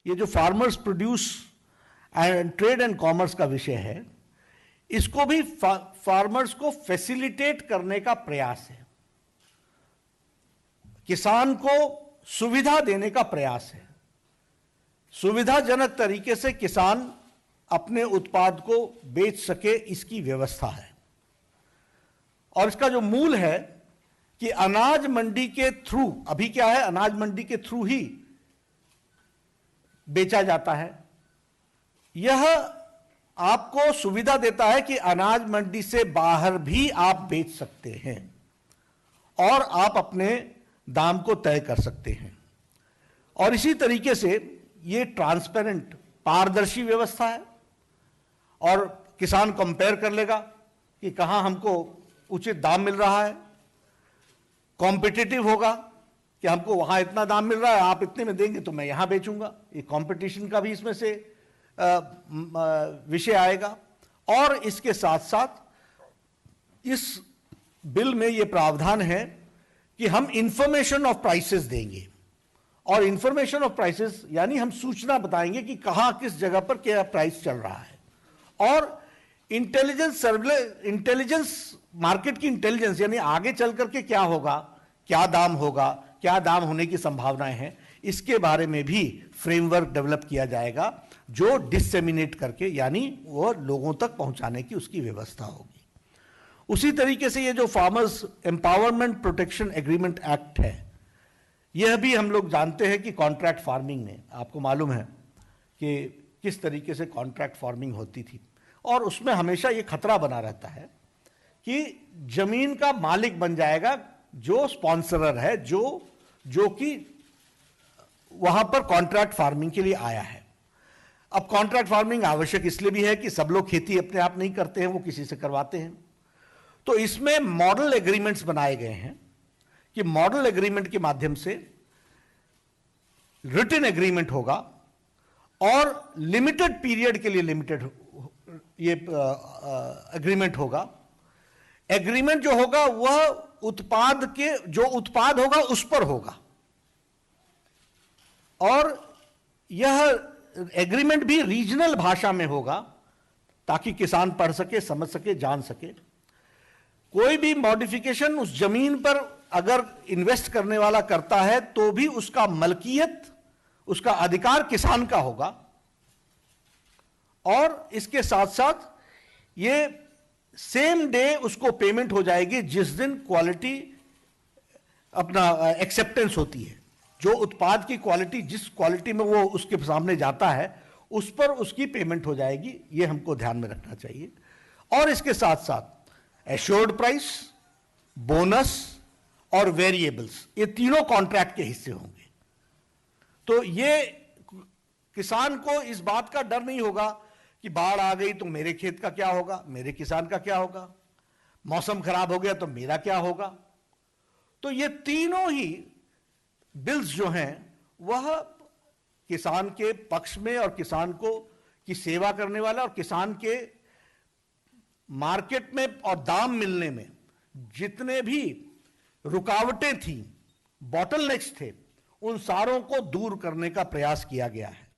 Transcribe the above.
ये जो farmers produce and trade and commerce का विषय है, इसको भी फार्मर्स को फैसिलिटेट करने का प्रयास है, किसान को सुविधा देने का प्रयास है। सुविधाजनक तरीके से किसान अपने उत्पाद को बेच सके, इसकी व्यवस्था है। और इसका जो मूल है कि अनाज मंडी के थ्रू, अभी क्या है, अनाज मंडी के थ्रू ही बेचा जाता है। यह आपको सुविधा देता है कि अनाज मंडी से बाहर भी आप बेच सकते हैं और आप अपने दाम को तय कर सकते हैं। और इसी तरीके से ये ट्रांसपेरेंट, पारदर्शी व्यवस्था है और किसान कंपेयर कर लेगा कि कहां हमको उचित दाम मिल रहा है। कॉम्पिटिटिव होगा कि हमको वहां इतना दाम मिल रहा है, आप इतने में देंगे तो मैं यहां बेचूंगा। ये कंपटीशन का भी इसमें से विषय आएगा। और इसके साथ साथ इस बिल में यह प्रावधान है कि हम इंफॉर्मेशन ऑफ प्राइसेस देंगे। और इंफॉर्मेशन ऑफ प्राइसेस यानी हम सूचना बताएंगे कि कहां किस जगह पर क्या प्राइस चल रहा है। और इंटेलिजेंस, मार्केट की इंटेलिजेंस, यानी आगे चल करके क्या होगा, क्या दाम होगा, क्या दाम होने की संभावनाएं हैं, इसके बारे में भी फ्रेमवर्क डेवलप किया जाएगा, जो डिसेमिनेट करके, यानी वो लोगों तक पहुंचाने की उसकी व्यवस्था होगी। उसी तरीके से ये जो farmers empowerment protection agreement act है, यह भी हम लोग जानते हैं कि कॉन्ट्रैक्ट फार्मिंग में, आपको मालूम है कि किस तरीके से कॉन्ट्रैक्ट फार्मिंग होती थी। और उसमें हमेशा ये खतरा बना रहता है कि जमीन का मालिक बन जाएगा जो स्पॉन्सरर है, जो कि वहां पर कॉन्ट्रैक्ट फार्मिंग के लिए आया है। अब कॉन्ट्रैक्ट फार्मिंग आवश्यक इसलिए भी है कि सब लोग खेती अपने आप नहीं करते हैं, वो किसी से करवाते हैं। तो इसमें मॉडल एग्रीमेंट्स बनाए गए हैं कि मॉडल एग्रीमेंट के माध्यम से रिटन एग्रीमेंट होगा और लिमिटेड पीरियड के लिए लिमिटेड ये एग्रीमेंट होगा। एग्रीमेंट जो होगा वह उत्पाद के, जो उत्पाद होगा उस पर होगा। और यह एग्रीमेंट भी रीजनल भाषा में होगा ताकि किसान पढ़ सके, समझ सके, जान सके। कोई भी मॉडिफिकेशन उस जमीन पर अगर इन्वेस्ट करने वाला करता है तो भी उसका मलकियत, उसका अधिकार किसान का होगा। और इसके साथ साथ ये सेम डे उसको पेमेंट हो जाएगी जिस दिन क्वालिटी अपना एक्सेप्टेंस होती है। जो उत्पाद की क्वालिटी, जिस क्वालिटी में वो उसके सामने जाता है, उस पर उसकी पेमेंट हो जाएगी। ये हमको ध्यान में रखना चाहिए। और इसके साथ साथ एश्योर्ड प्राइस, बोनस और वेरिएबल्स, ये तीनों कॉन्ट्रैक्ट के हिस्से होंगे। तो ये किसान को इस बात का डर नहीं होगा कि बाढ़ आ गई तो मेरे खेत का क्या होगा, मेरे किसान का क्या होगा, मौसम खराब हो गया तो मेरा क्या होगा। तो ये तीनों ही बिल्स जो हैं वह किसान के पक्ष में और किसान को की सेवा करने वाला, और किसान के मार्केट में और दाम मिलने में जितने भी रुकावटें थी, बॉटलनेक्स थे, उन सारों को दूर करने का प्रयास किया गया है।